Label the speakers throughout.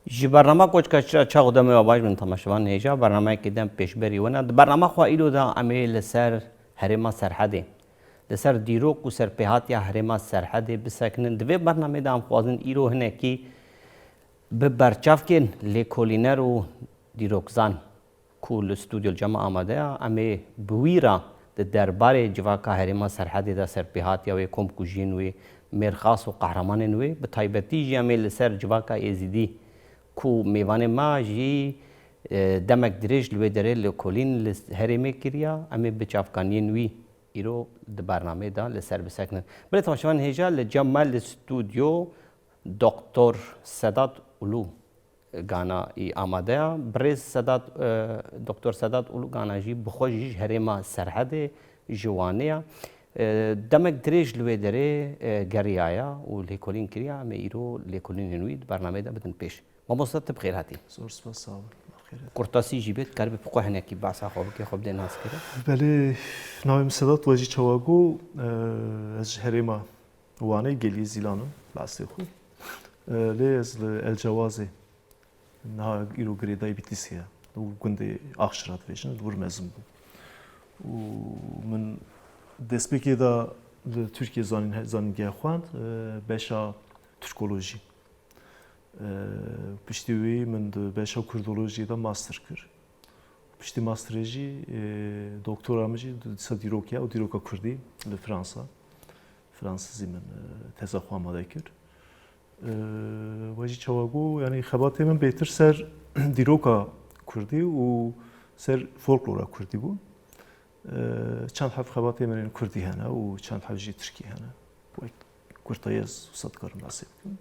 Speaker 1: ji bernameya koçka çağı demê baş min temaşevan hêja bernameyekê dem pêşberî wana di bername xwe îro da em ê li ser herêma Serhedê li ser dîrok û serpêhatiya herêma Serhedê bisekinin. Di vê bernamê de em xwazin îro hinekî bi berçavkên lêkolîner û dîrokzan ku li stûdyo cema amade ya em ê bi wî re di derbarê civaka herêma Serhedê de serpêhatiya wê kom ku jiyên wê mêrxas û qehremanên wê bi taybetî jî em ê li ser civaka Êzîdî ku mêvanê me jî demek dirêj li wê derê lêkolîn li herêmê kiriya em ê bi çavkaniyên wî îro di bernamê de li ser bisekinin. Bilê temaşevan hêja li cem me li stûdyo Doktor Sedat Ulu gana î amade ya. Birêz Doktor Sedat Ulu gana jî bixwe jî herêma Serhedê ji wanê ya. Demek dirêj li wê derê geriya û lêkolîn kiriya em ê îro lêkolînên wî di bernamê de bidin pêş. Mamosta tu bixêr hatî.
Speaker 2: Zor spas sağ ol.
Speaker 1: Kurtasî jî bê dikarî bixwe hinekî behsa xwe bikê xwe bidê nas kirin.
Speaker 2: Belê navê Sedat wejî çawago ez ji herêma Wanê gelî Zîlanım behsê xwe. Lê ez li Elcewazê niha îro girêdayî Bitîsê ye. Gundê Axşira dibêjin li wir mezin bû. û min destpêkê de li Tirkiye zanîngeha xwend beşa Türkolojî. Piştî wî min di beşa Kurdolojiyê de master kir. Piştî masterê jî doktora min jî dîsa dîrokiya û dîroka Kurdî li Fransa. Fransızî min teza xwe amade kir. Wejî çawago yanî xebatê min bêtir ser dîroka Kurdî û ser folklora Kurdî bû. Çend hev xebatê min ên Kurdî hene û çend hev jî Tirkî hene. Kurtayê ez wisa dikarim basê bikim.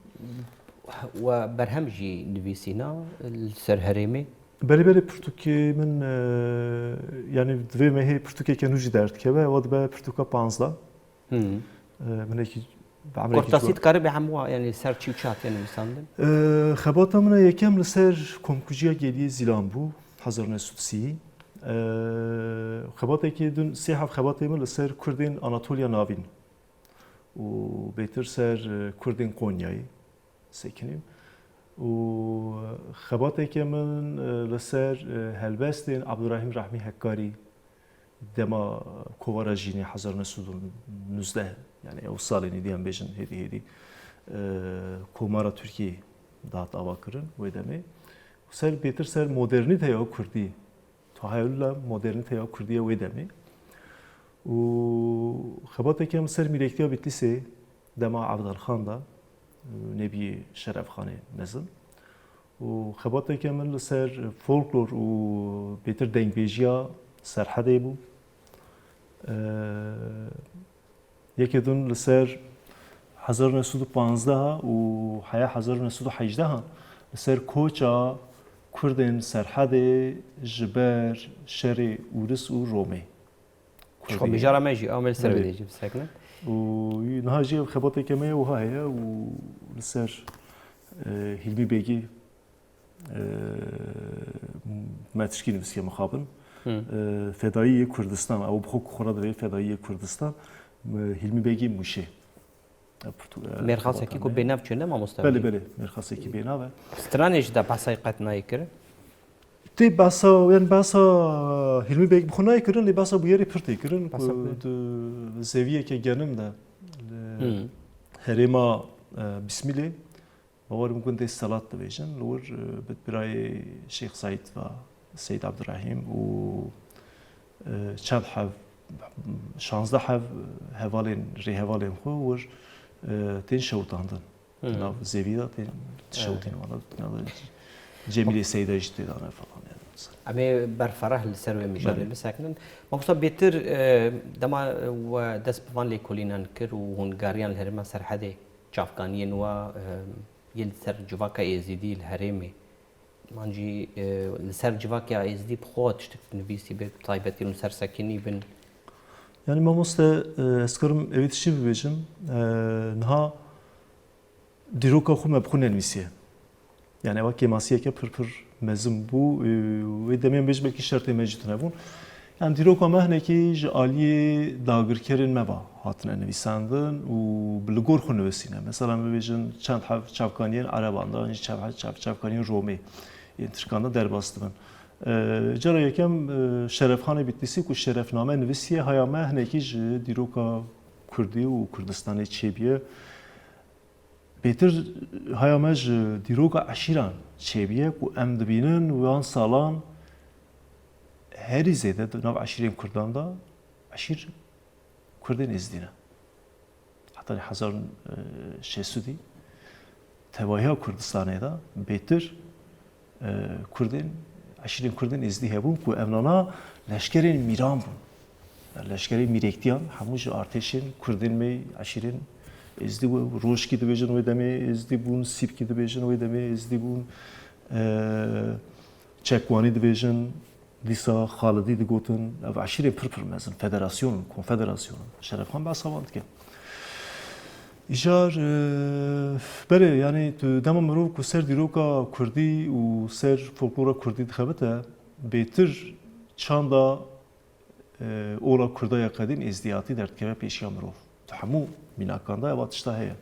Speaker 1: We berhem jî nivîsîna li ser herêmê.
Speaker 2: Berê pirtûkê min yanî divê mehê pirtûkeke nû jî derdikeve ewa dibe pirtûka 15. Minekî
Speaker 1: Kurtasî dikarî bê hemû yanî ser çî û çi hatiye nivîsandin?
Speaker 2: Xebata min yekem li ser Komkujiya Geliyê Zîlan bû 1930. Xebatekî din sê hev xebatê min li ser Kurdên Anatolya Navîn û bêtir ser Kurdên Konyayê sekinîm. û xebateke min li ser helbestên Abdurrahîm Rahmî Hekkarî dema kovara jînê 1919 yani ew salên diyan bêjin hêdî komara Tirkiyê dihat ava kirin wê demê. Ser bêtir ser modernîteya Kurdî tahayula modernîteya Kurdî wê demê. û xebateke min ser mîlektiya Bitlisê dema Avdalxan da nebiyê Şerefxanê mezin. û xebateke min li ser folklor û bêtir dengbêjiya Serhedê bû. Yekê din li ser 1915 û heya 1918 li ser koça Kurdên Serhedê ji ber şerê Ûris û Romê.
Speaker 1: Mijara me jî ew ser wê jî bisekinin.
Speaker 2: û niha jî ev xebateke me wiha heye û li ser Hilmî Bêgî me tişkî nivîsiye mixabin. Fedayiyê Kurdistan ew bixwe ku xwe re divê Fedayiyê Kurdistan Hilmî Bêgî Mûşê.
Speaker 1: Mêrxasekî ku bênev çûne mamosta.
Speaker 2: Belê mêrxasekî bênav e.
Speaker 1: Stranê jî de behsayê qet nayê kirin.
Speaker 2: Tê behsa yan behsa Hilmî Bêgî bixwe nayê kirin lê behsa bûyerê pir tê kirin ku di zeviyeke genim de herêma Bismilê bawerim gundê Selat dibêjin li wir bi birayê Şeyx Saîd ve Seyd Abdurrahîm û çend hev 16 hev hevalên rêhevalên xwe wir tên şewitandin. Nav zevî de tên şewitên wan Cemîlê Seyda jî tê dane falan.
Speaker 1: Em ê berfereh li ser wê mijarê bisekinin. Mamosta bêtir dema we dest bi van lêkolînan kir û hûn gariyan li herêma Serhedê çavkaniyên we yên li ser civaka Êzîdî li herêmê. Man jî li ser civaka Êzîdî bixwe tiştek nivîsî bê taybetî li ser sekinî bin.
Speaker 2: Yani mamoste ez karim evê tiştî bibêjim niha dîroka xwe me bixwe nenivîsiye. Yani ewa kêmasiyeke pir mezin bû wê demê bêjim belkî şertê me jî tune bûn. Yani diroka mehneki ji aliye dagirkerin meva hatine nivîsandin û bi li gor xwe nivîsîne. Mesela bibêjin çend çavkaniyên Ereban da, jî çavkaniyên Romê yên Tirkan da derbas dibin. Cara yekem Şerefxanê Bitlisî ku şerefname nivîsiye haya me hinekî ji dîroka Kurdî û Kurdistanê çêbiye. Bêtir haya me ji dîroka eşîran çêbiye ku em dibînin wan salan herî zêde di nav eşîrên Kurdan da eşîr Kurdên Êzidî ne. Heta hezarên şêsûdî tevahiya Kurdistanê da bêtir Kurdên eşîrên Kurdên Êzidî hebûn ku evnana leşkerên mîran bûn. Leşkerê mîrektiyan hemû ji artêşên Kurdên me eşîrên Êzidî bû. Rojkî dibêjin wê demê Êzidî bûn, Sîpkî dibêjin wê demê Êzidî bûn. Çekwanî dibêjin, dîsa Xalidî digotin, ev eşîrên pir mezin, federasyon, konfederasyonun. Şerefxan behsa wan dike. Îjar berê yani tu dema mirov ku ser dîroka Kurdî û ser folklora Kurdî dixebite bêtir çanda ola Kurdaya qedîn êzdiyatî derdikeve pêşiya mirov. Tu hemû mînakan da eva tişta heye.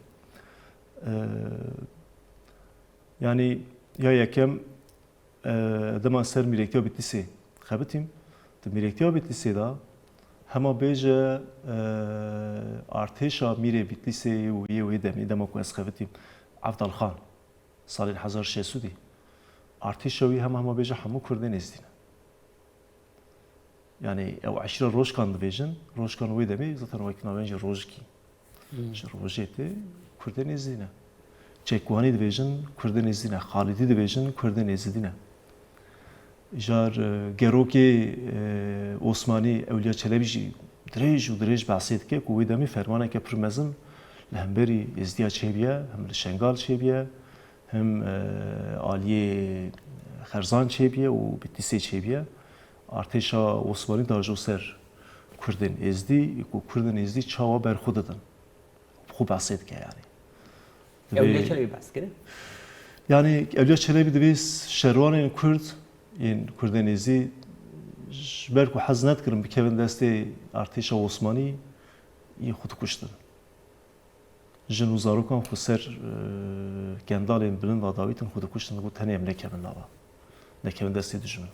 Speaker 2: Yani ya yekem dema ser mîrektiya Bitlisê xebitîm, di mîrektiya Bitlisê da hema bêje artêşa mîrê Bitlisê û yê wê demê dema ku ez xebitîm Efdal Xan salên 1600 artêşa wî hema bêje hemû Kurdên Êzidî ne. Yani ew eşîra Rojkan dibêjin, Rojkan wê demê zaten wekî navên jî Rojkî. Ji Rojê tê Kurdên Êzidî ne. Çekwanî dibêjin Kurdên Êzidî ne, Xalidî dibêjin Kurdên Êzidî ne. Jar gerokê Osmanî Ewliya Çelebi jî dirêj û dirêj behsê dike ku wê demê fermaneke pir mezin li hemberî êzdiya çêbiye, hem li Şengal çêbiye, hem aliyê Xerzan çêbiye û Bitlisê çêbiye. Artêşa Osmanî da jo ser Kurdên Êzidî ku Kurdên Êzidî çawa berxwe didin. Xwe behsê dike yani.
Speaker 1: Ewliya Çelebi behs kirin?
Speaker 2: Yani Ewliya Çelebi divê şerwanên Kurd yên Kurdên Êzidî ji ber ku hez nedkirin bikevin destê artêşa Osmanî yên xwe dikuştin. Jin û zarokan xwe ser kendalên bilind da dawîtin xwe dikuştin got tenê em nekevin lava. Nekevin destê dijmin.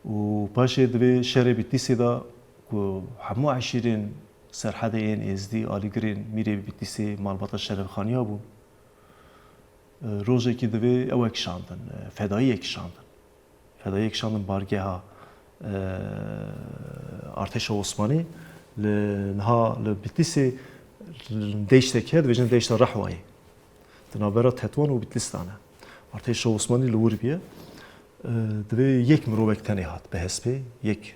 Speaker 2: û paşê divê şerê Bitlisê da ku hemû eşîrên serhedê yên Êzidî alîgirên mîrê Bitlisê malbata Şerefxaniya bûn. Rojekî divê ew ekişandin, fedayî ekişandin. Fedayî ekişandin bargeha artêşa Osmanî li niha li Bitlisê deşteke dibêjin deşta Rehwayê. Di navbera Tetwan û Bitlistan e. Artêşa Osmanî li wir bûye. Divê yek mirovek tenê hat bi hespê, yek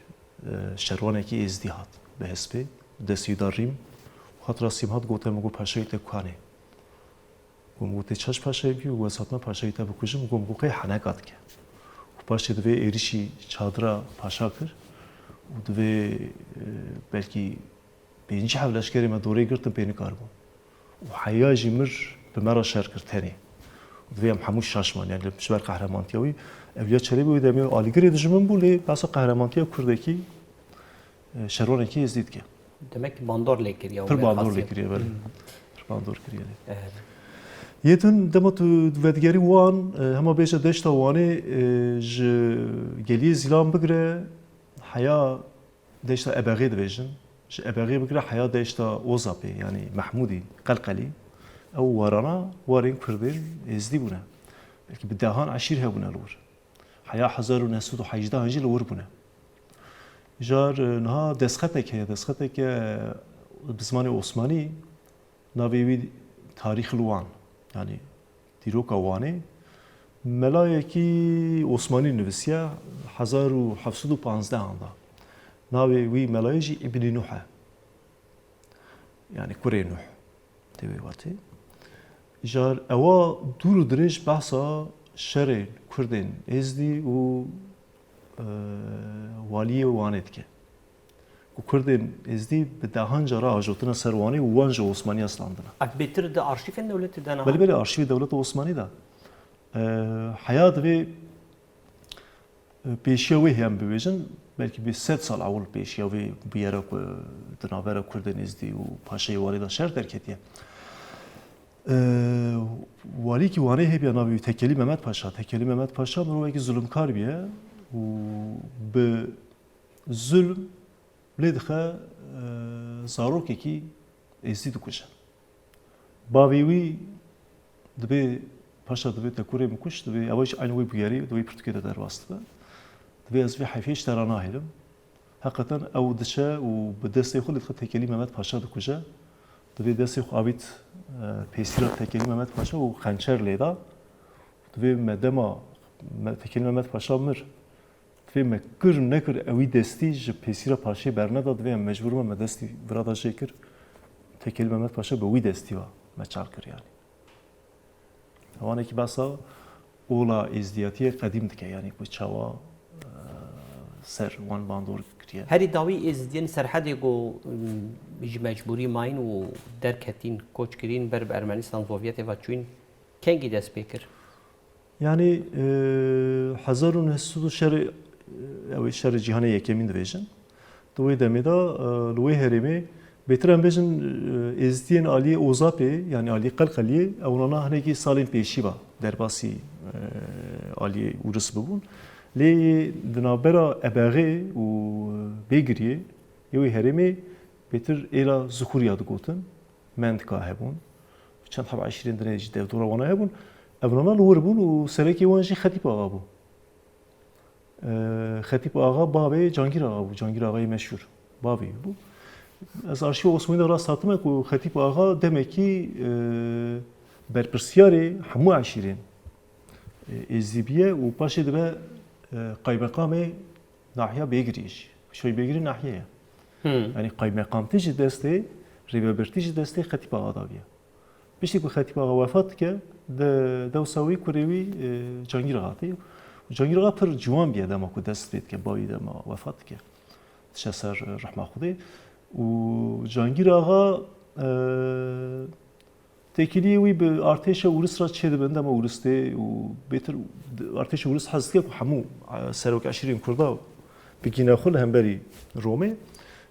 Speaker 2: şerwanekî Êzidî hat bi hespê, destîdar Rîm. Hatra Sîm hat gote me got paşayê te kanê. Gom gotê çaş paşayê bû û ez hatime paşayê te bikujim, gom goqê heneka dike. Paşê divê êrişî çadira paşa kir û divê belkî pêncî hev leşkerê me dorê girtin pê nikarbûn. û heya jî mir bi me re şer kir tenê. Divê em hemû şaşman yani ji ber qehremantiya wî Ewliya Çelebi wê demê alîgirê dijmin bû lê behsa qehremantiya Kurdekî şerwanekî Êzidî dike.
Speaker 1: Demek ki bandor lê kiriye.
Speaker 2: Pir bandor lê kiriye belê. Pir bandor kiriye lê. Yêtin dema tu vedigerî wan hema bêje deşta wanê ji geliyê Zîlan bigire heya deşta Ebeğê dibêjin. Ji Ebeğê bigire heya deşta Ozapê yani Mehmûdî Qelqelî. Ew warana warên Kurdên Êzidî bûne. Belkî bi dehan eşîr hebûne li wir. Heya 1918 jî li wir bûne. Jar niha destxetek heye, destxeteke bi zimanê Osmanî navê wî Tarîx-ül Wan yani dîroka Wanê melayekî Osmanî nivîsiye 1715 da. Navê wî melayê jî İbn-i Nuh e. Yani kurê Nuh tevê watê. Jar ewa dûr û dirêj behsa şerên Kurdên Êzidî û waliyê Wanê dike. Ku Kurdên Êzidî bi dehan cara ajotina ser Wanê û wan ji Osmanîya slandine.
Speaker 1: Bêtir di arşîfên dewletê de ne?
Speaker 2: Belê belê arşîvê dewleta Osmanî da. Heya divê pêşiya wê heyem bibêjin belki bir 7 sal اول پیش یا بیاره کو دنابره کردن ازدی و پاشای والدا شهر درکتیه والی کی وانه هی بیا ناوی تکلی محمد پاشا تکلی محمد پاشا مرو کی ظلمکار بیه و به ظلم لدخه زاروکی کی ازدی دکوشه باویوی دبی پاشا دبی تکوره مکوش دبی اولش aynı وی بیاری دبی پرتکه در واسطه دبی از وی حیفیش ترانه هیلم حقیقتا او دشه و به دسته خود دخه تکلی محمد پاشا دکوشه دبی دسته خو آبیت پیسیرا تکلی محمد پاشا و خنچر لیدا دبی مدما تکلی محمد پاشا مر دبی مکر نکر اوی دستی ج پیسیرا پاشا برندا دبی مجبور ما دستی برادا شکر تکلی محمد پاشا به وی دستی و مچال کر yani. Havane ki basa ola izdiyatiye kadim dike yani bu çava ser wan bandor kiriye.
Speaker 1: هری داوی ازدین سرحدی گو مجبوری ماین و درکتین کوچ کرین بر ارمنستان زوویت و چوین کنگی دست بکر
Speaker 2: Yani Hazarun Hesudu şer ev şer cihane yekemin dvejin. Dolayı demeda loy herimi betiren bejin ezdiyen Ali Ozape yani Ali Qalqali evlana haneki salin peşi va derbasi Ali urus bubun. Le dinabera ebağe u begriye ev herimi betir era zuhuriya dugotin mentka hebun. Çand hab 20 derece devdora wana hebun. Evlana lور bun و سرکی وانجی خطیب آقا بود. خطیب آقا بابه جانگیر آقا بود. جانگیر آقای مشهور بابی بود. از arşiv Osmanlı راست hatırlamak و خطیب آقا demek ki berpersiyari hamu aşirin ezdibiye و paşa de kaymakame nahiye begiriş. Şöyle begiri nahiye. Yani kaymakam tici desteği, rebebertici desteği خطیب آقا daviye. بشی که خطیب آقا وفات که دوساوی کوریوی جانگیر آقا تی جانگیر آقا پر جوان بیاد اما که دست بید که باید اما وفات که شسر رحمه خودی و جانگیر آقا تکیلی وی به ارتش اورس را چه بنده اما اورسته و بهتر ارتش اورس حذف که همو سروک 20 کرده بگینا خود هم بری رومه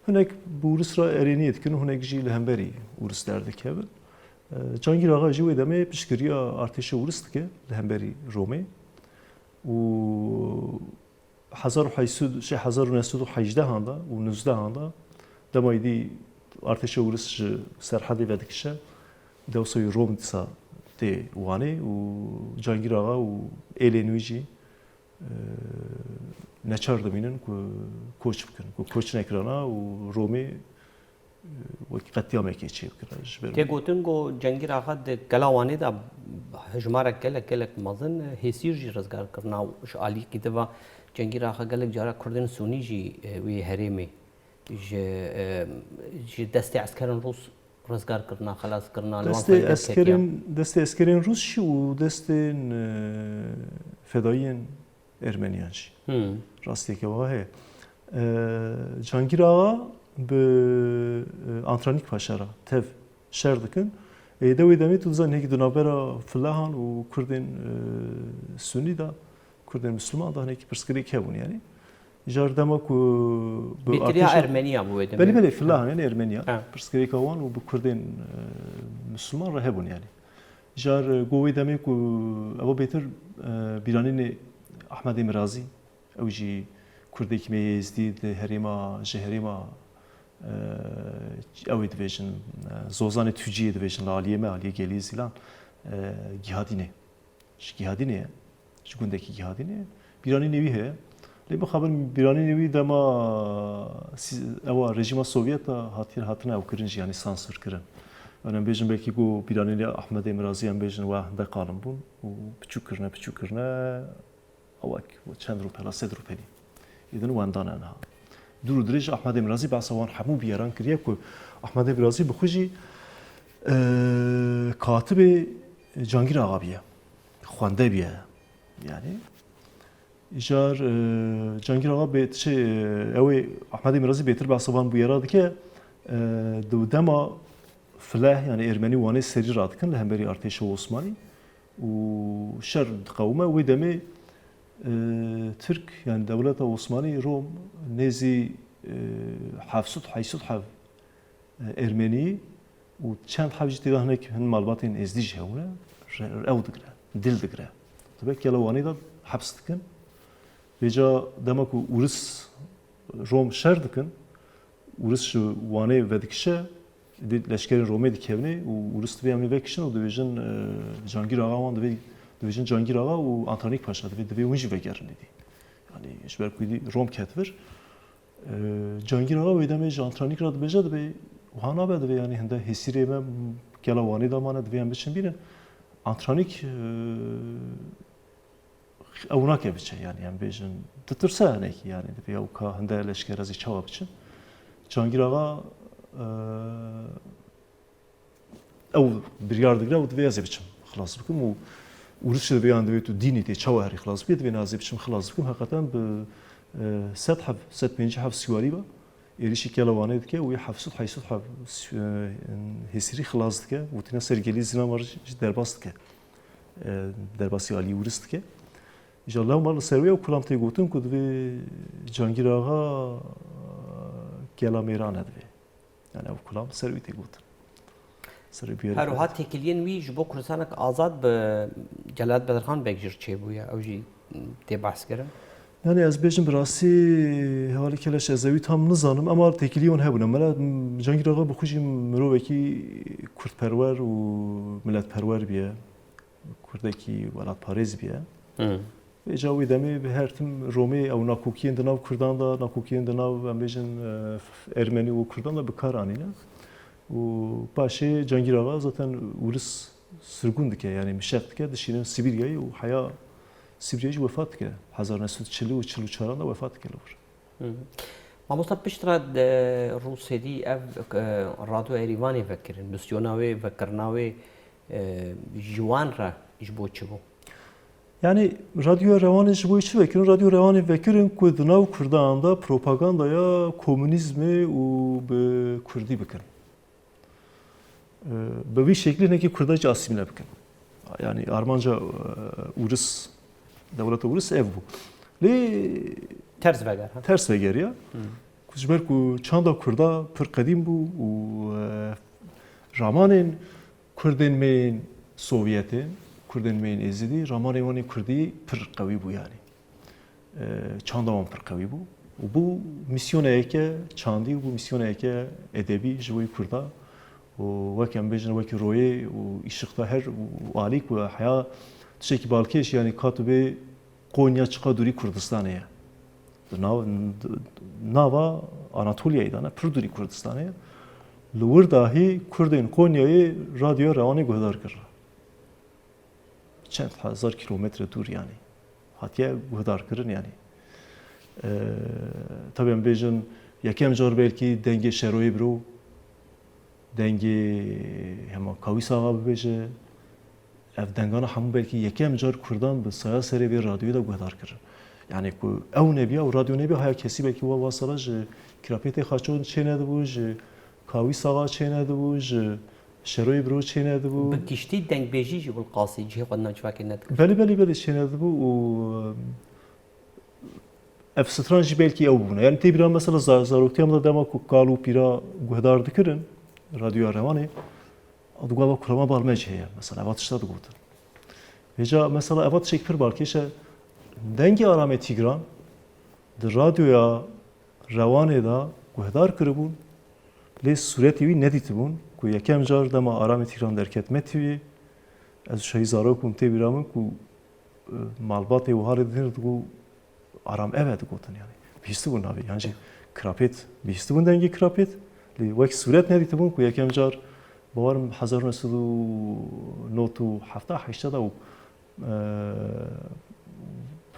Speaker 2: هناك بورس را ارینیت کنه هناك جیل هم بری اورس درده که Cangir Ağa jî wê demê piştgiriya artêşa Urus dike li hemberî Romê û 1918 da û 19 da dema yedî artêşa Urus ji serhedê ve dikişe dewsa Rom dîsa tê wanê û Cangir Ağa û êlên wî jî neçar dimînin ku koç bikin ku koç nekirana û Romê وقتی قطعی چی بکنه؟
Speaker 1: که گوتن گو جنگیر آخر کلاوانی دا هجمارک کلک مازن حسیر جی رزگار کرنا وش عالی کی دوا جنگیر آخر کلک جارا کردن سونی جی وی هریمی جی دست عسکران روس رزگار کرنا خلاص کرنا
Speaker 2: دست عسکرین روس شی و دست فدایین ارمنیان شی راستی که واقعه جنگیر آقا به Antranik Paşa'ra tev şer dikin. Devi demê tu dizanî hekî di navbera Filahan û Kurdên Sunî da Kurdên Müslüman da hinekî pirsgirêk hebûn yani. Jar dema ku
Speaker 1: Bêtiriya Ermeniya bû wê demê.
Speaker 2: Belê Filahan yani Ermeniya pirsgirêka wan û bi Kurdên Müslüman re hebûn yani. Jar go wê demê ku ew bêtir bîranînê Ahmedê Mirazî ew jî Kurdekî me Yêzdî di herêma ji herêma ew dibêjin zozanê tûciyê dibêjin li aliyê me aliyê gelî zilan gihadînê ji gihadînê ye ji gundekî gihadînê bîranî nêwî heye lê bixabin bîranî nêwî dema ewa rejima Sovyet da hatine ew kirin jî yani sansür kirin em bêjin belkî got bîranînê Ahmedê Mirazî em bêjin we hinde qalin bûn û piçûk kirine ewek çend rûpela sed rûpelî îdin wendan enha دور درج احمد امرازی باسوان همو بیاران کریه که احمد امرازی بخوجی کاتب جانگیر آقا بیه خوانده بیه yani جار جانگیر آقا بیت چه اوی احمد امرازی بیتر باسوان بیاراد که دو دما فلاح yani Ermeni وانه سری راد کن لهمبری ارتش عثمانی و شر قومه و دمه Türk yani devlet Osmanlı Rom nezi hafsut haysut hav Ermeni و چند حوجی دیگه هنگ هن مالبات این ازدیج هونه او دگره دل دگره تبع که لوانی داد حبس دکن بجا دمکو ورس روم شر دکن ورس وانی ودکشه دید لشکرین رومی دکیونه و ورس دوی امی وکشن و دویژن جانگیر آقا وان دویژن جانگیر آقا و آنتونیک پاشا دوی اونجی وگرن دیدی yani işber kuydu Rom ketver جانگیر آقا ویدم آنتونیک را بجا دوی وهانا بعد يعني هنده هسيري ما كلا واني دامانه دويان بچن بينن antrennik اونا که بچه yani بیشن تطرسه نه yani دوی او که هنده لشکر ازی چاوا بچن جانگیر آقا او بريار دگره و دوی ازی بچم خلاص بکم و ورش دوی آن دوی تو دینی تی چاوا هری خلاص بید دوی نازی بچم خلاص بکم حقیقتا به ست پنج حب سیواری با ایریشی که لوانه دکه و یه حفظت حیثت حب هسیری خلاص دکه و تینا سرگلی زنا مارج درباس دکه درباسی علی ورس دکه جالله مال سروی و کلام تی گوتم که دوی جانگیر آقا کلا میران دوی yani o klam سروی تی گوتم سروی بیاری
Speaker 1: هر وقت تکلیین وی جبو کردستانک آزاد به جلالت بدرخان بگیر چه بویا او جی تی بحث کرد
Speaker 2: Yani az bejim birasi hali keleş ezevi tam nizanım ama tekiliyon hebunum. Mela Cangir Ağa bu kuşim miroveki Kürtperver u milletperver biye. Kurdaki velat Paris biye. Ve cavi demi her tim Romi ev nakukiyen de nav Kürdan da nakukiyen de nav em bejin Ermeni u Kürdan da bikar anine. U başı Cangir Ağa zaten ulis sürgün dike yani mişek dike dışının Sibirya'yı u haya Sibirya'yı vefat ke. 1944 da vefat ke lor.
Speaker 1: ما مطلب بشترد روسي دي اف راديو ايريفاني فكرن بسيوناوي فكرناوي جوان را جبو چبو
Speaker 2: Yani radyo revanı bu işi vekirin radyo revanı vekirin kudnav Kürdan'da propagandaya komünizmi u be Kürdi bikin. Be bir şekli ne ki Kürdaca asimile bikin. Yani Armanca Urus devlet Urus ev bu.
Speaker 1: ترس بگر
Speaker 2: ters veger ya. Kuzber ku çanda Kürda pır kadim bu u Ramanın Kürdin meyin Sovyeti Kürdin meyin ezidi Ramanın vani Kürdi pır kavi bu yani. Çanda van pır kavi bu. Bu misyon eke çandi bu misyon eke edebi jvoy Kürda. O vakem bejin vaki roye o işıkta her alik ve haya tşeki balkeş yani katube Konya çıkaduri Kürdistan'a. Nava Anatolia'ydı, Pırduri Kürdistan'a. Lur dahi Kürdin Konya'yı radyo revanı guhdar kır. Çend hazar kilometre dur yani. Hatiye guhdar kırın yani. Tabii ben bejin yakem jar belki denge şeroyi bro. Denge hemen kavis ağa beje. Ev dengana hamu belki yakem jar Kürdan bir saya seri bir radyoyu da guhdar kırın. Yani ku ev nebiya u radyo nebiya haya kesi belki va vasalaj kirapete xaçon çenedi bu kavi sağa çenedi bu şeroy bro çenedi bu
Speaker 1: بكشتي دنگ بيجي جبو القاسي جي قد نجوا كنت
Speaker 2: beli çenedi bu u ev stranji belki ev buna yani tebira mesela zaroktiyamda dema ku kalu pira guhdar dikirin radyo revanı adı gava kurama balmece ya mesela avatışta da gudun veja mesela avat şekfir balkeşe dengi arame Tigran de radyoya revanê da guhdar kiribûn lê sûretê wî nedîtibûn ku yekem car dema arame Tigran derketme tîvî ez şehî zarokûm tê bîra min ku malbatê wiha rê didin ku aram ev digotin yani bîstibûn navê yani kirapêt bîstibûn dengê kirapêt lê wek sûret nedîtibûn ku yekem car bawarim 1997 da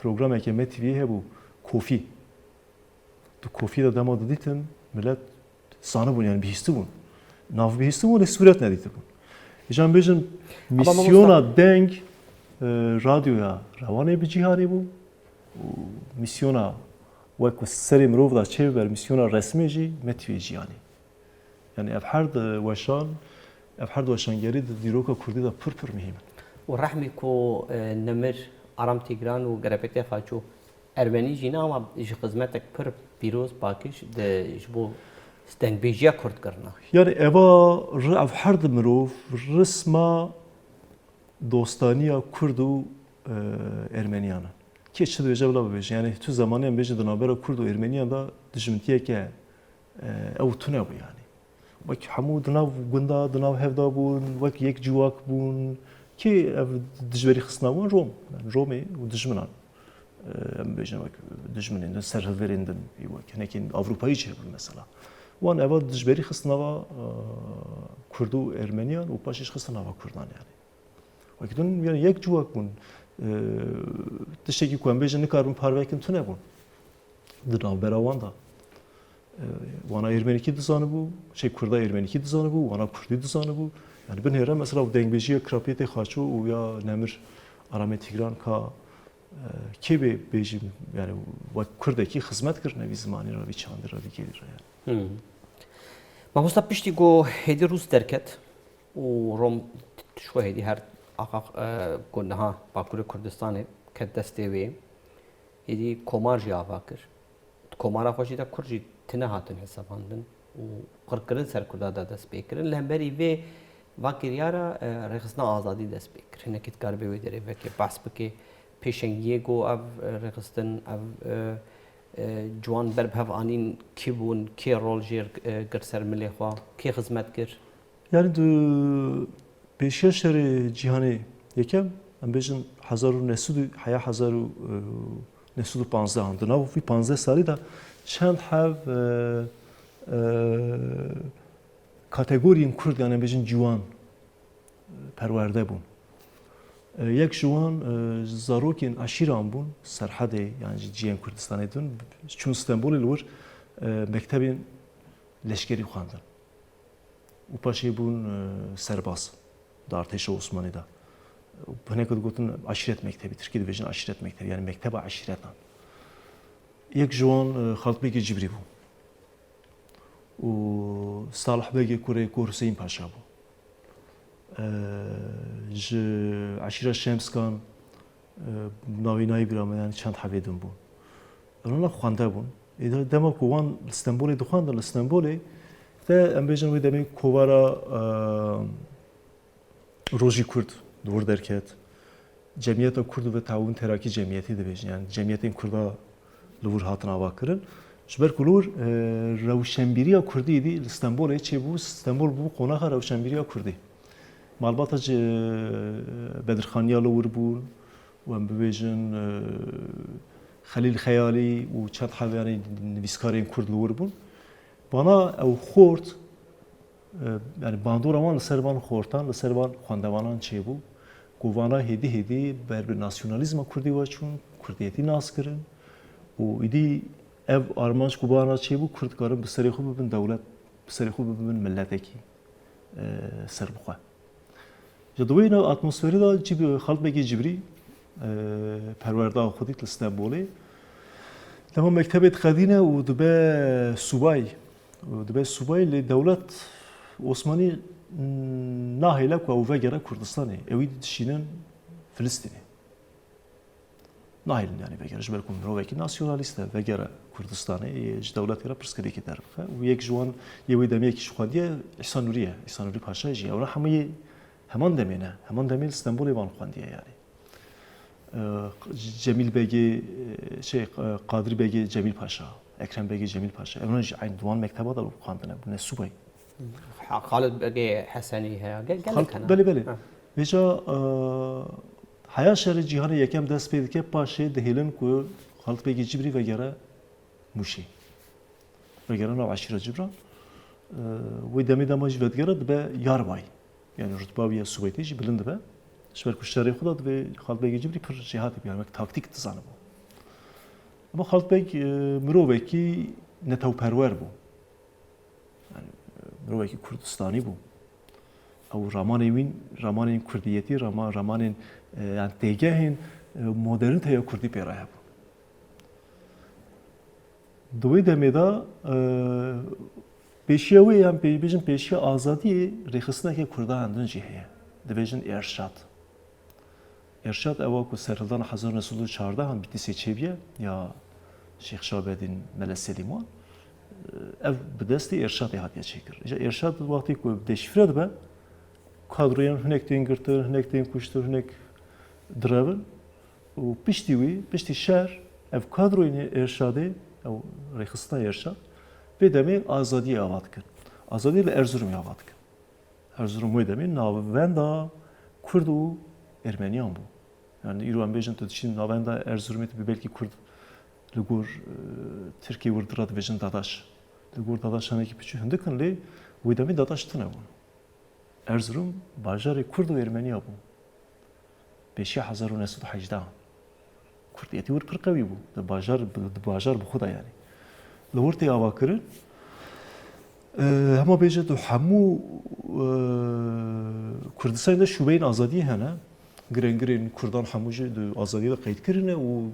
Speaker 2: program ekeme TV'ye hebu kofi. Tu kofi da dema ditin millet sanı bun yani bihisti bun. Nav bihisti bun, suret ne ditin bun. Ecem bejim misyona deng radyoya ravane bir cihari bu. Misyona vek seri mirov da çevber misyona resmeci metveci yani. Yani ev her de veşan geri de diroka kurdi da pır mühim.
Speaker 1: ورحمي كو نمر Aram Tigran û gerepetê xaçû Ermenî jî ne ama ji xizmetek pir pîroz pakîj ji bo stengbêjiya Kurd kirina.
Speaker 2: Yani eva ev her mirov resma dostaniya Kurd û Ermeniyan. Ki çi dibêje bila bibêje. Yani tu zamanê em bêjin di navbera Kurd û Ermeniyan da dijmintiyeke ew tune bû yani. Wek hemû di nav gunda, di nav hevda bûn, wek yek civak bûn. Ki ev dijberî xistina wan Rom. Yani Romê û dijminan. Em bêjin wek dijminên din, serhilverên din. Wek hinekîn Avrupayî çêbûn mesela. Wan eva dijberî xistina va Kurd û Ermeniyan û paşê xistina va Kurdan yani. Wek din yani yek civak bûn. Tiştekî ku em bêjin nikarin parvekin tune bûn. Di navbera wan da. Wana Ermenîkî dizanibû, Kurda Ermenîkî dizanibû, wana Kurdî dizanibû. Yani binêre mesela dengbêjiya Kirapêtê Xaçû û ya Nemir Aramê Tigran ka kê bê bêjî yani wek Kurdekî xizmet kirine vî zimanî ra vî çandî ra vî gelî ra yani.
Speaker 1: Mamosta piştî got hêdî Rûs derket û Rom şo hêdî her aqa ku niha Bakurê Kurdistanê ket destê wê hêdî komar jî ava kir. Komara xwe jî de Kurd jî tune hatin hesabandin û qirkirin ser Kurda da dest pê kirin. Li hemberî vê vakiriya ra rêxistina azadî dest pê kir. Hinekî dikare bê wê derê vekê behs bike. Pêşengiyê got ev rêxistin ev ciwan berbihev anîn kî bûn, kê rol jê kir ser milê xwe, kê xizmet kir?
Speaker 2: Yani du pêşiya şerê cîhanê yekem em bêjin 1915 di nav vî 15 salî da çend hev kategoriyên Kurd yani em bêjin ciwan perwerde bûn. Yek ji wan zarokên aşîran bûn serhedê yani ji ciyên Kurdistanê din çûn Stenbolê li wir mektebên leşkerî xwandin. û paşê bûn serbaz di Artêşa Osmanî da. Hinekî digotin aşîret mektebî, Tirkî dibêjin aşîret mektebi yani mekteba aşîretan. Yek ji wan Xalpêkê Cibrî bû. û Salihbegê Kurê Kur Hüseyin Paşa bû. Ji aşîra Şemskan navî nayê bîra me yani çend hevê din bûn. Ona xwende bûn. Dema ku wan li Stenbolê dixwandin li Stenbolê de em bêjin wê demê kovara Rojî Kurd di wir derket. Cemiyeta Kurd ve Tawûn Terakî Cemiyetî dibêjin yani cemiyetên Kurda li wir hatin avakirin. Ji ber ku li wir rewşenbîriya Kurdî dî li Stenbolê çêbû Stenbol bû qonaxa rewşenbîriya Kurdî. Malbata ji Bedirxaniya li wir bûn û em bibêjin Xelîl Xeyalî û çend hev yani nivîskarên Kurd li wir bûn. Bana ew xort yani bandora wan li ser van xortan li ser van xwendevanan çêbû ku vana hêdî hêdî ber bi nasyonalîzma Kurdî we çûn Kurdiyetî nas kirin û îdî ev armanc ku bana çêbû Kurd karin bi serê xwe bibin dewlet bi serê xwe bibin milletekî ser bixwe. Ji di wê atmosferê da Xalpêkê Cibrî perwerda xwedî li Stenbolê dema mektebê dixedîne û dibe subay dibe subay lê dewlet Osmanî nahêle ku ew vegere Kurdistanê ewî dişînin Filistînê. Nahêlin yani vegere ji ber ku mirovekî nasyonalîst e vegere Kurdistanê ji dewletê re pirsgirêkî derbixe û yek ji wan yê wê demiyekî ji xwendiye İhsan Nurî ye. İhsan Nurî Paşa jî ew hemûyê heman demê ne. Heman demê li Stenbolê wan xwendiye yani. Cemil Begê Qadîr Begê Cemil Paşa, Ekrem Begê Cemil Paşa. Ew jî aynı diwan mekteba da xwandine bûne subay.
Speaker 1: Xalid Begê Hesenî heye gelek hene.
Speaker 2: Belê belê. Vêca heya şerê cîhanê yekem dest pê dike paşê dihêlin ku Xalid Begê Cibrî vegere Mûşê. Vegere nav aşîra Cibran. Wê demê dema jî vedgere dibe yarbay. Yani rutba wî ya subaytê jî bilind dibe. Ji ber ku şerê xwe da divê Xalid Begê Cibrî pir jêhatî bî yani taktik dizanibû. Ama Xalid Beg mirovekî netewperwer bû. Yani mirovekî Kurdistanî bû. Ew ramanên wîn, ramanên Kurdiyetî, ramanên yani têgehên modernîteya Kurdî pêra hebû. Di wê demê da pêşiya wê yan bêjin pêşiya azadiyê rêxistinekê Kurda hindin jî heye. Dibêjin Erşad. ارشاد اوا کو سرلدان 1914 هم بیتی سچیبیه یا شیخ شابدین مل سلیمان ev bi destê Erşadê hatiye çêkir. Ji Erşad wextê ku deşifre dibe kadroyan hinek tên girtin, hinek tên kuştir, hinek direvin û piştî wî, piştî şer ev kadroyên Erşadê ew rêxistina Erşad vê demê azadiyê ava dikin. Azadiyê li Erzurumê ava dikin. Erzurum wê demê navenda Kurd û Ermeniyan bû. Yani îro em bêjin tu diçîn navenda Erzurumê tu belkî Kurd li gor Tirkiye wirdira dibêjin dadaş. Li gor dadaşanekî piçû hindikin lê wê demê dadaş tune bûn. Erzurum bajarê Kurd û Ermeniya bû. Pêşiya 1918 Kurdiyetî wir pir qewî bû. Di bajar bi xwe de yani. Li wir tê ava kirin hema bêje tu hemû Kurdistanê de şûbeyên azadiyê hene. Girên Kurdan hemû jî di azadiyê de qeyd kirine û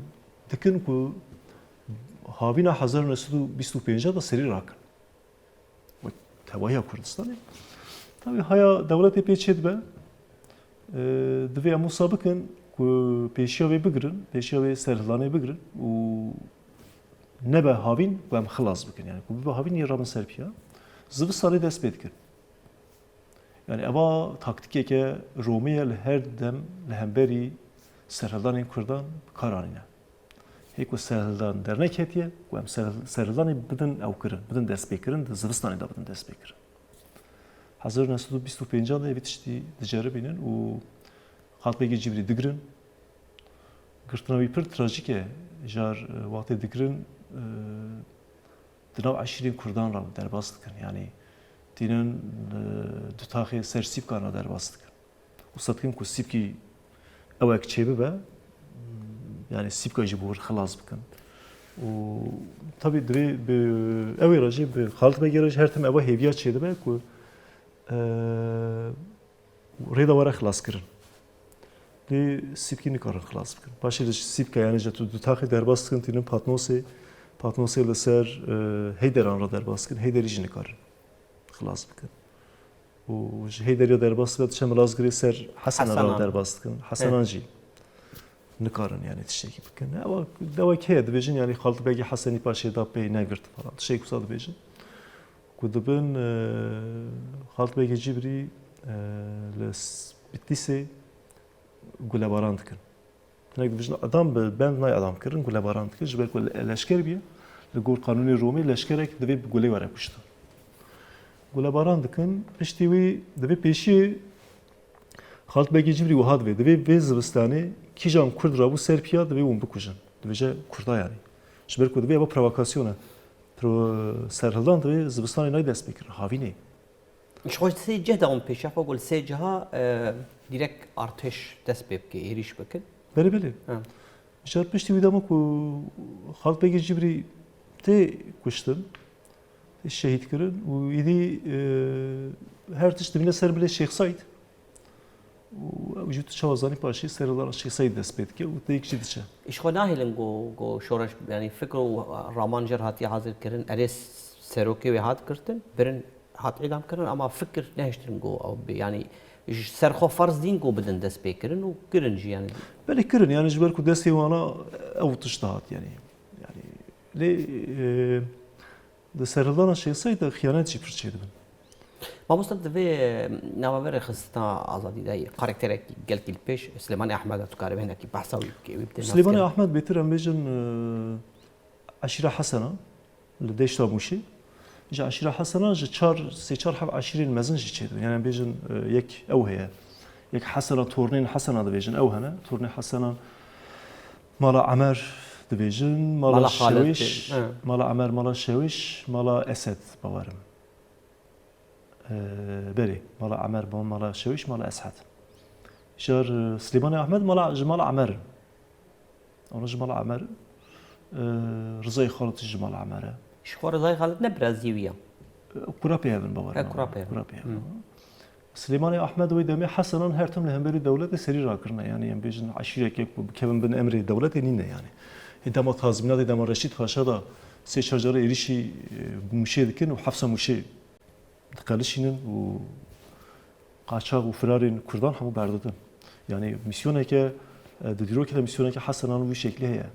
Speaker 2: dikin ku havîna 1925 da serî rakin. Tevahiya Kurdistanê. Tabii haya devletê pê çê dibe. Divê em wisa bikin ku pêşiya wê bigirin, pêşiya wê serhilanê bigirin û nebe havîn ku em xilas bikin. Yani ku bibe havîn yê rabin ser piya. Zivistanê dest pê dikin. Yani eva taktikeke Romêya li her dem li hemberî serhilanên Kurdan karanîne. Hê ku serhilan dernek hetiye ku em serhilanê bidin ew kirin, bidin dest pê kirin, di zivistanê de bidin dest pê kirin. 1925 de evî tiştî diceribînin û xalpêkê cibrî digirin. Girtina wî pir trajîk e. Jar wextê digirin di nav eşîrên Kurdan re derbas dikin. Yani tînin du taxê ser sîpkan re derbas dikin. Wisa dikin ku sîpkî ewek çê bibe yani sîpka jî bo wir xilas bikin. û tabii divê bi ew ê re jî bi xalpêkê re jî her tim eva hêviya çê dibe ku rêda were xilas kirin. Lê sîpkî nikarin xilas bikin. Başê de sîpka yani ji tu du taxê derbas dikin tînin patnosê li ser Heyderan re derbas dikin. Heyderî jî nikarin xilas bikin. û ji Heyderiya derbas dibe diçe Milazgirê ser Hesenan re derbas dikin. Hesenan jî nikarin yani tiştekî bikin. Ewa dewek heye dibêjin yani xalpêkê Hesenî paşê da pê negirt falan. Tiştek wisa dibêjin. Ku dibin xalpêkê cibrî li Bitlisê gulebaran dikin. Hinek dibêjin adam bi bend nayê adam kirin gulebaran dikin ji ber ku leşker biye li gor qanûnê Romê leşkerek divê bi gulê were kuştin. Gulebaran dikin piştî wî divê pêşiyê xalpêkê cibrî wiha divê. Divê vê zivistanê kîjan Kurd rabû ser piya divê wan bikujin. Dibêje Kurda yani. Ji ber ku divê eva provokasyon e. Serhildan divê zivistanê nayê dest pê kirin. Havînê.
Speaker 1: Ji xwe sê cih de wan pêşiya xwe gul sê ciha direkt artêş dest pê bike, êrîş bikin.
Speaker 2: Belê belê. Jar piştî wî dema ku xalpêkê cibrî tê kuştin, tê şehîd kirin û îdî her tişt dibîne ser bilê Şêx Saîd. û ew jî tu çawa zanî paşê serhildana Şêx Saîd dest pê dike û tê yekî diçe.
Speaker 1: Ji xwe nahêlin got şoreş yani fikr û raman jer hatiye hazir kirin erê serokê wê hat girtin birin hat îdam kirin ama fikir nehiştin got ew yani ji ser xwe ferz dîn got bidin dest pê kirin û kirin jî yani.
Speaker 2: Belê kirin yani ji ber ku destê wana ew tişt hat yani. Yani lê di serhildana Şêx Saîd de xiyanet jî pir çê dibin.
Speaker 1: Mamosta divê navberê xistina azadî de karakterekî gelkî li pêş Silêmanî Ehmed tu karî hinekî behsa wî bikî wî bidê.
Speaker 2: Silêmanî Ehmed bêtir em bêjin eşîra Hesena li deşta Mûşê. Ji eşîra Hesena ji sê çar hev eşîrên mezin jî çê dibin. Yani em bêjin yek ew heye. Yek Hesena tornên Hesena dibêjin ew hene. Tornê Hesena mala Emer dibêjin, mala Şewîş, mala Emer, mala Şewîş, mala Esed bawerim. Berê mala Emer, mala Şewîş, mala Esed. Jar Silêmanî Ehmed ji mala Emer. Ona ji mala Emer. Rızayê Xalit ji mala Emer e.
Speaker 1: Ji xwe Rızayê Xalit ne biraz zîwiye.
Speaker 2: Kura pê hevin bawerim.
Speaker 1: Kura pê
Speaker 2: hevin. Silêmanî Ehmed wê demê Hesenan her tim li hemberî dewletê serî rakirine. Yani em bêjin eşîrekek kevin bin emrê dewletê nîne yani. Dema tazminatê dema Reşîd Paşa da sê çar cara êrişî Mûşê dikin û hefsa Mûşê diqelişînin û qaçaq û firarên Kurdan hemû berdidin. Yani misyoneke دیرو که میسونه که حسنان وی شکلیه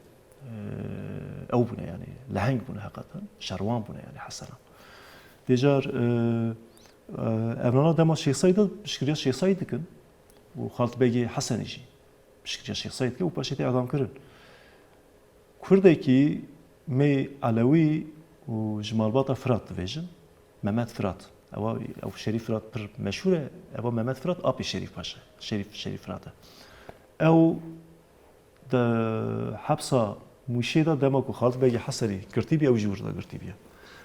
Speaker 2: او بونه یعنی لهنگ بونه حقیقتا شروان بونه یعنی حسنان دیجار evlana dema Şeyh Said'e şikriya Şeyh Said dikin و خالت بگی حسنی جی شکریya Şeyh Said که و پاشتی اعدام کرد کرده کی می علوی و جمالبات فرات دیجن ممد فرات او شریف فرات پر مشهوره او ممد فرات آبی شریف باشه شریف فراته او د حبسا مشيدا دما کو خالت بگی حسنی کرتی بیا و جوردا کرتی بیا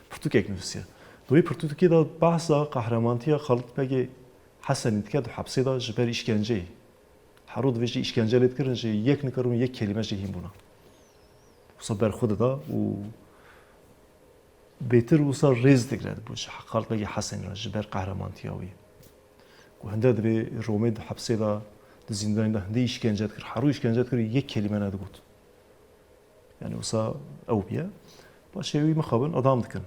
Speaker 2: پرتوک نفسیه دوی پرتوکی دا بحثا قهرمانتیا خالت بگی حسنی که دو حبسی دا جبر işkence حرود ویجی işkence لید کردن جی یک نکرون یک کلمه جی هم بونا وصل بر خود دا و بهتر وصل ریز دکرد بوش خالت بگی حسنی را جبر قهرمانتیا وی و هنده دوی رومی دو حبسی دا د زندان دا هنده işkence کرد حرو işkence کرد یک کلمه ندگود yani وصل او بیا باشه وی مخابن آدم دکن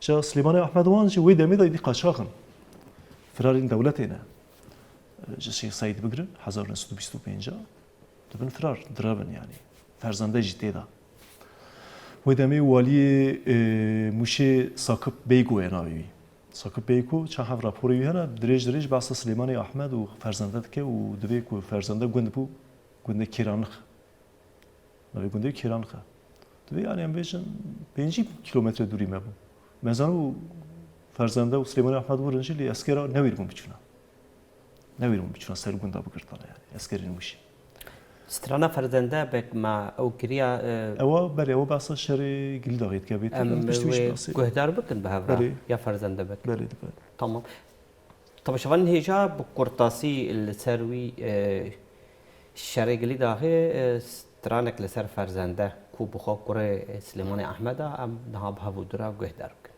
Speaker 2: جا سليمان أحمد وان جا ويدا ميدا يدي قاشاخن فرارين دولتنا جا شيخ سعيد بقرن 1925 دبن فرار درابن يعني فرزنده جديدا ويدا مي والي مشي ساكب بيكو يناوي ساكب بيكو چند هف راپوری هنا دريج بحث سليمان أحمد و فرزنده دكه و دويكو فرزنده گوند بو گوند كيرانخ نوي گوند كيرانخ دوي يعني هم بيجن 5 kilometre دوری مبو مزانو فرزنده و سليمان أحمد ورنجي لي أسكرا نويرمون بيشونا سرگوندا بگرتانه يعني أسكرين وشي
Speaker 1: سترانا فرزنده بك مع او كريا
Speaker 2: أوا بري أوا بس شري جلدا غيت كبيت
Speaker 1: كهدار بكن بهذا يا فرزنده بك
Speaker 2: بري
Speaker 1: تمام طب شوفان هيجا بقرطاسي السروي الشري جلدا هي سترانك لسر فرزنده کو بخوا کره سلیمان احمد ام نهاب هفودرا گهدار بکن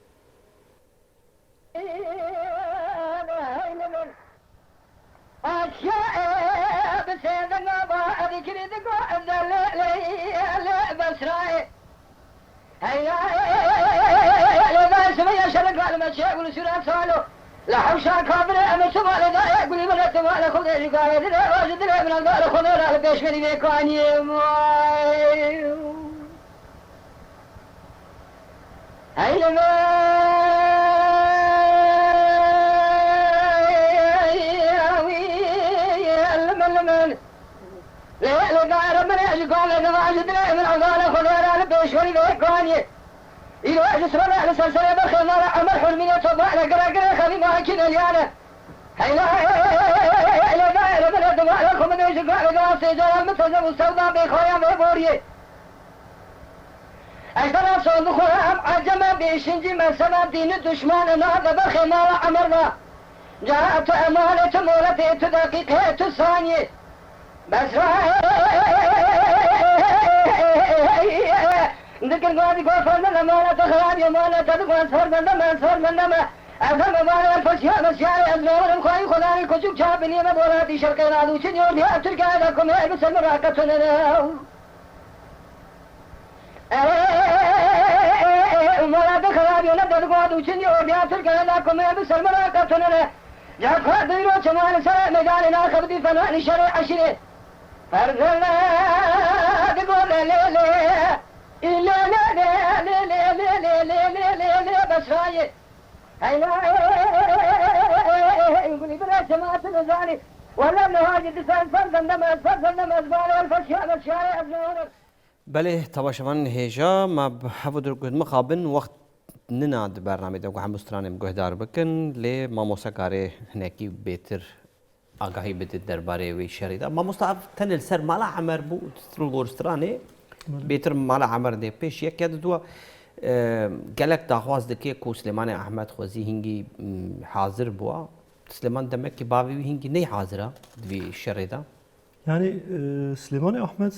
Speaker 3: لا حوشا كابر أنا سمع لذا يقول لي من سمع لخذ رجال ذا واجد له من الدار خذ له بيش مني بيكاني هاي لما لا قال من قال له واجد له من الدار خذ له بيش مني بيكاني إلى أجلس ربع لسلسلة بخير نار عمر حلمية تضع لقرا خلي ما كنا اليانا هيلا إلى دائرة من الدماء لكم من وجه قاعد قاصي جرى متزم السوداء بخويا مبوري أجدر أصول خرام عجمة بيشنجي من سبب دين الدشمان نهض بخير نار عمرنا جاءت أمانة مولتي تدقيقها تساني بس ذكر قاضي قفل من أمانة خراب يمانة تدقون صار من دم صار من دم أفهم أمانة الفشياء مسياء أزمار الخواي خلاني كجوك شابني مدولاتي شرقين عدو شنيور بها تركا لكم يلبس المراكتنا أمانة خراب يمانة قاضي شنيور بها تركا لكم يلبس المراكتنا جاء ديرو شمال سراء مجالنا خبدي فنان شرع عشرين فرزنا تقول ليلي لا لا لا لا لا لا لا لا لا لا بس رايق هاي لا يقول لي بلا جماعة الأزاني ولا النهاجي دسان فرزن دم أزبال والفشياء بالشارع أبنور
Speaker 1: بله طبعا شوفان هيجا ما بحفظ ركود مخابن وقت نناد برنامه ده وهم مسترانم گهدار بکن لی ما موسیقاره هنکی بهتر آگاهی بده درباره وی شریدا ما مستعف تنل سر مالا عمر بو ترو گورسترانه بهتر مالا عمر ده پیش یک کد دو گلک داخواز دکی کو سلیمان احمد خوزی هنگی حاضر بوا سلیمان demek ki bavi hingi ne hazıra vi şerida
Speaker 2: yani Süleyman Ahmed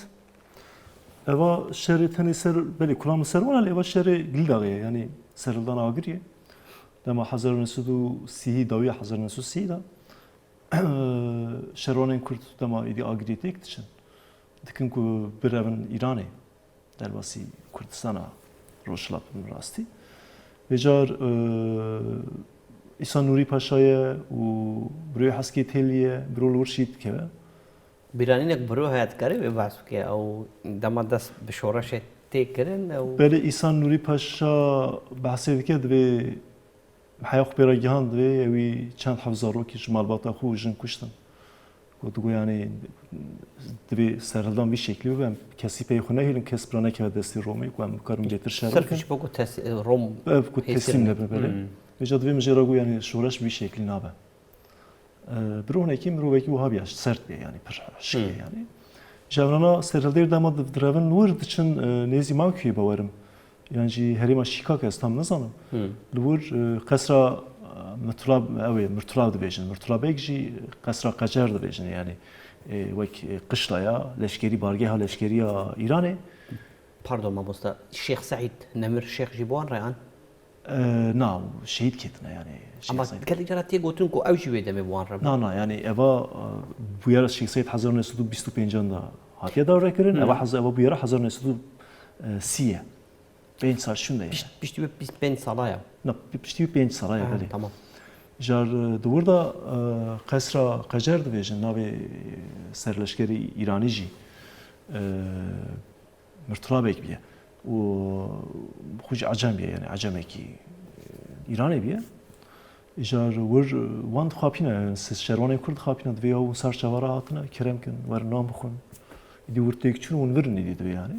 Speaker 2: eva şerri tani ser beli kuram servan eva şerri gildağıya yani serıldan agiriye dema hazır nesudu sihi daviye hazır nesu sihi da şervanın kurt dema idi agiriye tek için dikin ku bir evin İran'ı derbasi Kurdistan'a roşlapın rasti ve jar İsa Nuri Paşa'ya u buraya haski teliye burul urşit keve
Speaker 1: بیرانینێک بەرۆ هەیەتکاری بێ باس بکە ئەو دەما دەست بە شۆڕەشێت تێکردن ئەو
Speaker 2: بله ایسان نوری پاشا بحثی دیگه دوی حیاق پیراگیهان دوی اوی چند حفظارو که جمال باتا خو جن کشتن گفتگو یعنی دوی سرهلدان بی شکلی بودم کسی پیخونه هیلن کس برانه که دستی رومی کنم کارم گیتر شهر
Speaker 1: سەرفش بۆ ڕۆم
Speaker 2: بکو تسلیم نبه بله بجا دوی مجرا یعنی شورش بی شکلی نبه برون اکی مروکی و هابیاش سرد بی یعنی پر شکلی یعنی جوانان سرهلدیر داماد درون نور دچن نزی ماکی باورم yani herima şikak estam nazanım. Lur kasra mırtulab evi mırtulab dibêjin. Mırtulabek jî kasra qacar dibêjin yani wek qişlaya leşkerî bargeha leşkeriya İranê.
Speaker 1: Pardon mamosta Şeyh Said Nemir Şeyh jî bo an reyan.
Speaker 2: Na şehit ketine yani.
Speaker 1: Ama gelek jara tê gotin ku ew jî wê demê bo an re.
Speaker 2: Na yani eva bu yara Şeyh Said 1925 hatiye davrekirin. Eva bu yara 1930 5 sal şunda yani.
Speaker 1: Piştî wê 25 sala ya.
Speaker 2: Na piştî 5 sala ya belê.
Speaker 1: Tamam.
Speaker 2: Jar duvarda qesra qacar dibêjin navê serleşkerî İranî jî Mırtulabek biye. O xwe jî acem biye yani acemekî İranê biye. Jar wir wan dixapîne şerwanên Kurd dixapîne divê ew sar çavara hatine kerem kin wer nam bixwin. Dî wir têkçûn hûn virin êdî divê yani.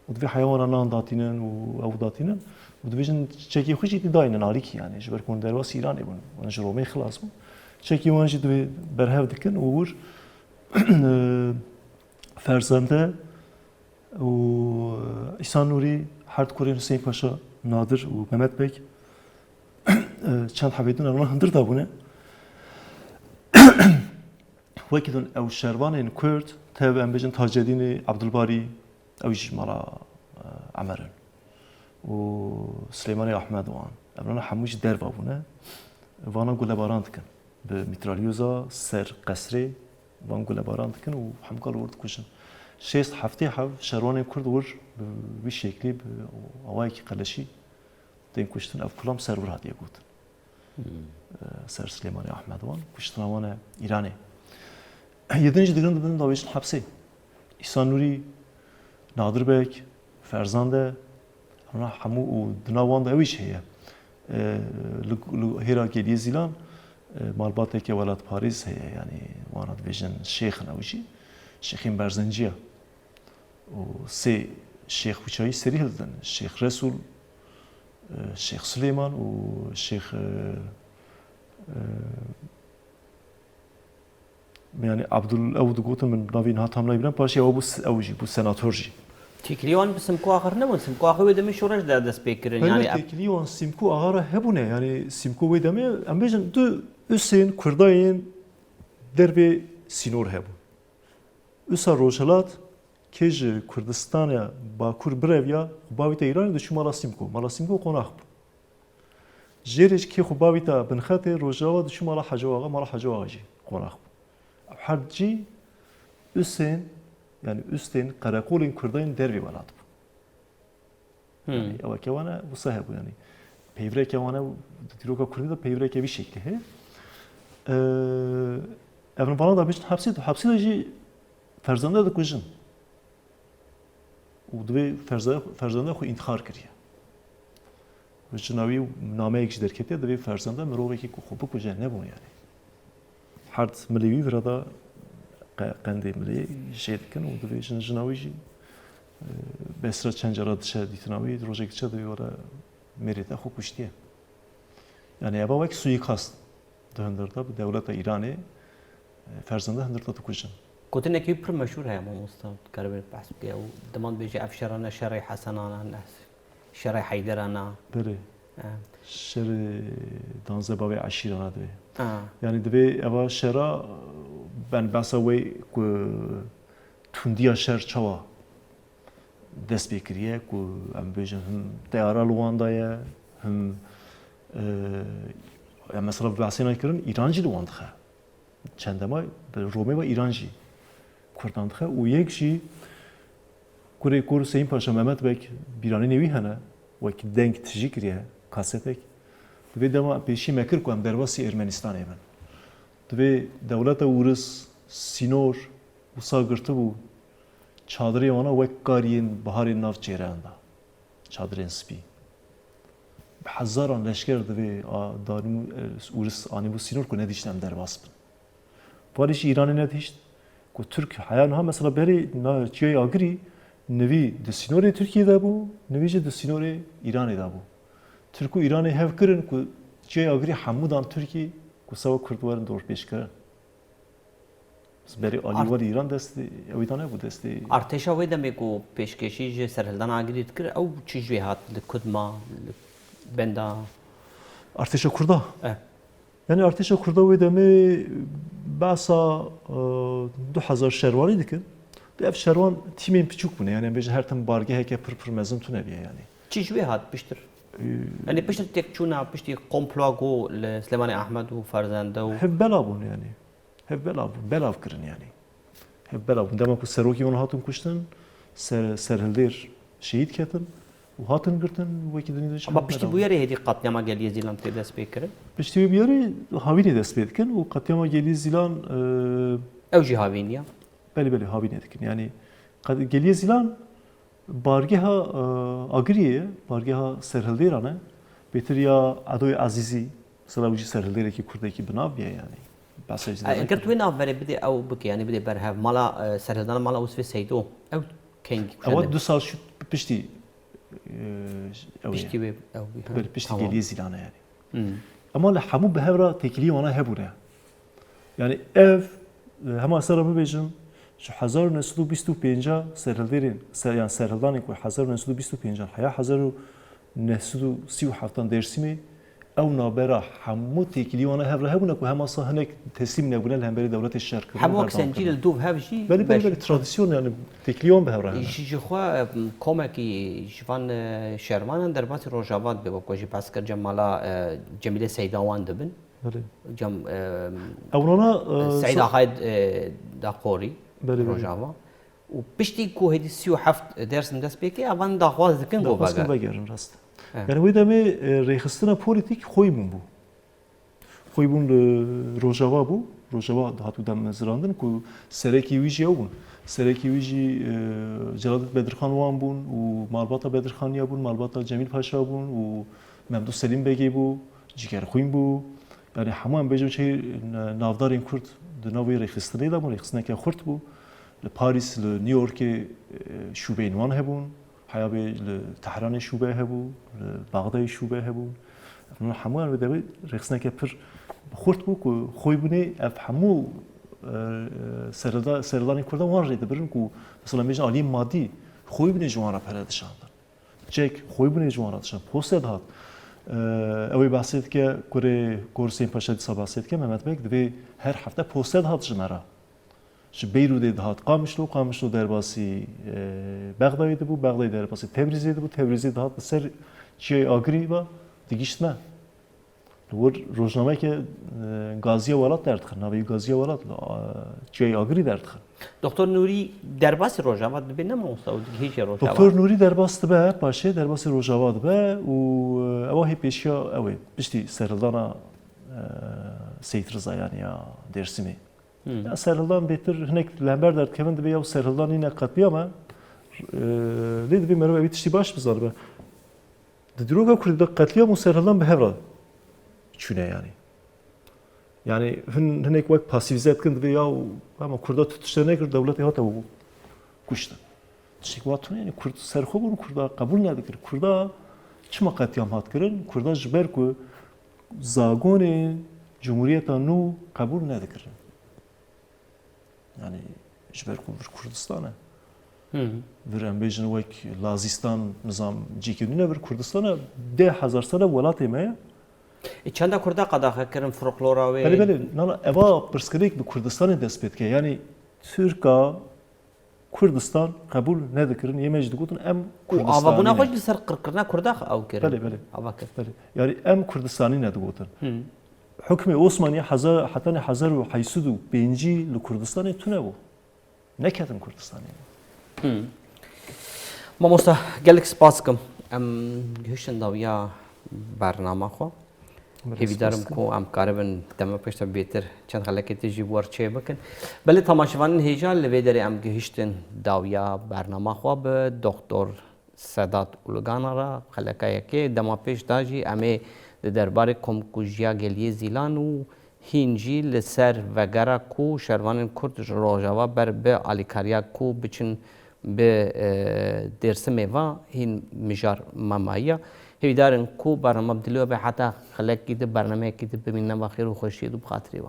Speaker 2: و دوی حیوانات نان داتینن و او داتینن و دویشن چکی خوشی دیداینن علیکی yani جبر کن درواس ایرانی بون و نجرومی خلاص بون چکی وانجی دوی برهف دکن و ور فرزنده و İhsan Nuri Hard Korean Hüseyin Paşa Nadir و Mehmet Bek چند حبیدون اونها هندر دابونه وکیدون او شروان کرد تاب ام بجن تاجدین عبدالباری اویش مالا عمرن و سلیمانی احمد وان امروز هموش در وابونه وانا گله باراند کن به میترالیوزا سر قصری وان گله باراند کن و همکار ورد کشن شیست هفته حو شروان کرد ور به شکلی به آوایی که قلشی دین کشتن اف کلام سر ور هدیه بود سر سلیمانی احمد وان کشتن وان ایرانی یدینci دیگران دادن داویشن حبسی İhsan Nuri Nadir Bek, Ferzande, hamu u dinavan da eviş heye. Hera geliye zilan, malbateke velat Paris heye yani vanat vejin şeyhin evişi, şeyhin Berzenciya. O se şeyh uçayı seri hildin, Şeyh Resul, Şeyh Süleyman o Şeyh yani Abdul Avud gotum min navin hatam naybilen paşa o bu evji bu senatörji.
Speaker 1: Tekliwan bisimku axir nebun simku axir wê demê şoreş der dest pê kirin yani.
Speaker 2: Tekliwan simku ağara hebune yani simku wê demê em bêjin du Hüseyin Kurdayên dervê sînor hebûn. Üsa Rojhilat kê ji Kurdistanê Bakur birevya bavî te İranê diçû mala simku. Mala simku qonax bû. Jêrê kê xwe bavî te binxetê Rojava diçû mala Hecoaxa, mala Hecoaxa jî qonax bû. Hardci Hüseyin yani Hüseyin Karakol'un Kurdayın dervi velat bu. Yani ama kevana bu sahibi yani. Peyvre kevana diroka Kurdi da peyvre kevi şekli he. Evren bana da bir hapsi de ji ferzanda da kujin. O dve ferzanda xu intihar kiriye. Ve cinavi nameyek ji derketiye dve ferzanda miroveki ku xu bukuje ne bu yani. Hard milivi vrada قندی ملی شید کن و دوی جنجناویی بسرا چند جرات شد دیتناوی روزی که دوی وارد میرید خو کشتیه. یعنی ابا وقت سویکاست دهندرده به دولت ایرانی فرزنده هندرده تو کشن.
Speaker 1: گفتن که پر مشهور هست مستند کربر بحث که او دمان بیچه افشارانه شرای حسنانه نه شرای حیدرانه.
Speaker 2: بله. شر دانزده باوی عشیرانه دوی. یعنی دوی ابا شرا ben basawe ku tundiya şer çava dest pêkiriye ku em bêjin him teyara Luanda ye him mesela bahsê kirin İrancî li wan dixe çendema Romê ve İrancî Kurdan dixe û yek jî kurê kur Hüseyin Paşa Mehmet Bek bîranî nêwî hene wekî deng tijî kiriye kasetek divê dema pêşî mekir ku em derbasî Ermenistanê bin. Ve devleta Urus, Sinor, وسا گرته بو çadırı ona ve kariyen baharın nav çeyranda çadırın spi hazaran leşkerdi ve darim uris ani bu sinor ko ne dişnem derbas bin Pariş İran'ı ne dişt ko Türk hayan ha mesela beri na çiğ agri nevi de sinore Türkiye'de bu nevi de sinore İran'da bu Türk'ü İran'ı hev kırın ko çiğ agri hamudan Türkiye ko sava Kürtlerin doğru peş kırın بری آلی ولی ایران دستی اویدانه بود دستی
Speaker 1: ارتشا ویدم بگو پیشکشی جه سرهلدان آگرید کرد او چی جوی هات لکدما بندا
Speaker 2: ارتشا کردا yani ارتشا کردا ویدمی باسا 2000 شروانی دیکن ده ev şervan timin küçük bu ne yani bence her tam barge heke pır mezun tunebiye yani
Speaker 1: چی جوی هات بیشتر yani بیشتر تک چونا بیشتر komplogo لسليمان احمد و فرزنده و
Speaker 2: hep belabun yani hep belav kırın yani hep belav demek ki seroki onu hatun kuştun serhildir şehit ketin و hatun gırtın bu iki dünyada
Speaker 1: ama بیشتر bu yere hedi katliama geliyor zilan tedis bekir
Speaker 2: بیشتر bir yere havine dest betken o katliama geliyor zilan
Speaker 1: evci havin ya
Speaker 2: beli havine dikin yani geliyor zilan bargeha agriye bargeha serhildir ana betir ya adoy azizi salavuci serhildir ki kurdaki binav yani
Speaker 1: اگر تو ناف بره بده او بکی یعنی بده بر هف مالا سرهدان مالا اوسف سیدو او کنگ
Speaker 2: ama 2 saat şu pişti
Speaker 1: pişti ve او
Speaker 2: böyle pişti geliyor zilana yani ama la hamu behevra tekliği ona hebune yani ev hem asarımı bejim şu 1925 serhilderin yani serhildan ki 1925 haya 1937 dersimi او نابرا همو تکلی وانا هفره هبونه که همه هنک تسلیم نبونه لهم بری دولت الشرق
Speaker 1: همو اکسنجیل الدوب هفشی
Speaker 2: بلی ترادیسیون يعني تکلیون به هفره
Speaker 1: جخوا کمکی جوان شرمان در باس روجاوات به وقتی پس کر جمالا جمیل سیداوان دبن
Speaker 2: بله
Speaker 1: جم
Speaker 2: اونا
Speaker 1: سعید آخاید داقوری روجاوا و پشتی کو هدی 37 درس دست بکی اوان داخواز دکن گو
Speaker 2: بگه بگیرن راست yani bu deme rehistana politik koymun bu. Koymun Rojava bu. Rojava hatu dem zirandın ku sereki vici bun. Sereki vici Celadet Bedirhan wan bun u Malbata Bedirhan ya bun, Malbata Cemil Paşa bun u Memduh Selim Begi bu, Ciger Xuyn bu. Yani hamam bejim şey navdarın Kürt de navi rehistana da bu rehistana ki Kürt bu. Paris, New York'e şubeyn wan hebun. حیابی تهران شوبه هبو، بغداد شوبه هبو. من همون رو دارم رخصنه که پر خورد بود که خوی بونه اف همو سردانی کرده وان رید برن که مثلا میشه عالی مادی خوی بونه جوان را پرداشتن. چک خوی بونه جوان را داشتن. پوست داد. اوی بحثید که کره کورسین پاشد سال بحثید که ممت بگ دوی هر هفته پوست داد جنرا. şu Beyrut'e dağıt Kamışlı derbası Bağday'dı bu, Bağday derbası Tebriz'eydi bu, Tebriz'e dağıt ser çiğ agri va digiştme. Bu rojname ki Gaziye Valat derdik, navi Gaziye Valat çiğ agri derdik.
Speaker 1: Doktor Nuri derbası Rojava be ne olsa o hiç Rojava.
Speaker 2: Doktor Nuri derbası be, paşa derbası Rojava be, o ava hep eşya, evet, işte Serildana Seyit Rıza yani ya dersimi. Ya Serhildan betir hnek lember dert Kevin de ya Serhildan yine katliyor ama dedi bir merhaba bitişti baş bizar be. De droga kurdu katliyor mu Serhildan be hevra. Çüne yani. Yani hnek vak pasifize etkin de ya ama kurda tutuşlarına göre devlet ya tabu kuştu. Çik vatun yani kurd serxo bunu kurda kabul nedir? Kurda çima katliam hat kirin? Kurda jber ku zagone Cumhuriyeta nu kabul nedir? Yani jber ku Kurdistan'a. Bir embejin vek Lazistan nizam cikidine bir Kurdistan'a 10,000 sene velat emeye.
Speaker 1: Çanda Kurda kadar kirin folklora ve.
Speaker 2: Beli nana eva perskrik bir Kurdistan'ı despet ki yani Türkiye Kurdistan kabul ne dikirin yemeci dikutun em Kurdistan'ı.
Speaker 1: Ama buna hoş bir ser kırkırna Kurda av kirin.
Speaker 2: Beli. Yani em Kurdistan'ı ne dikutun. Hükmü Osmanlı hatta hazar ve haysudu benci li Kurdistan'ı tune bu. Ne kadın Kurdistan'ı.
Speaker 1: Mamosta geldik spas kım. Em hüşen davya برنامه خو هیویدارم کو ام کاربن دم پشت بیتر چند خلک تیجی ورچه بکن بله تماشاوان هیجا لویدری ام گهشتن داویا برنامه خواب دکتر سادات اولگانا را خلکای که دم پشت داجی امی درباره کمکوژیا گلیه زیلان و هینجی لسر وگرا کو شروان کرد روجاوا بر به آلیکاریا کو بچن به درس میوا هین مجار مامایا هیدارن کو برنامه بدلو به حتی خلق کید برنامه کید ببینم و خیر و خوشی و بخاطری و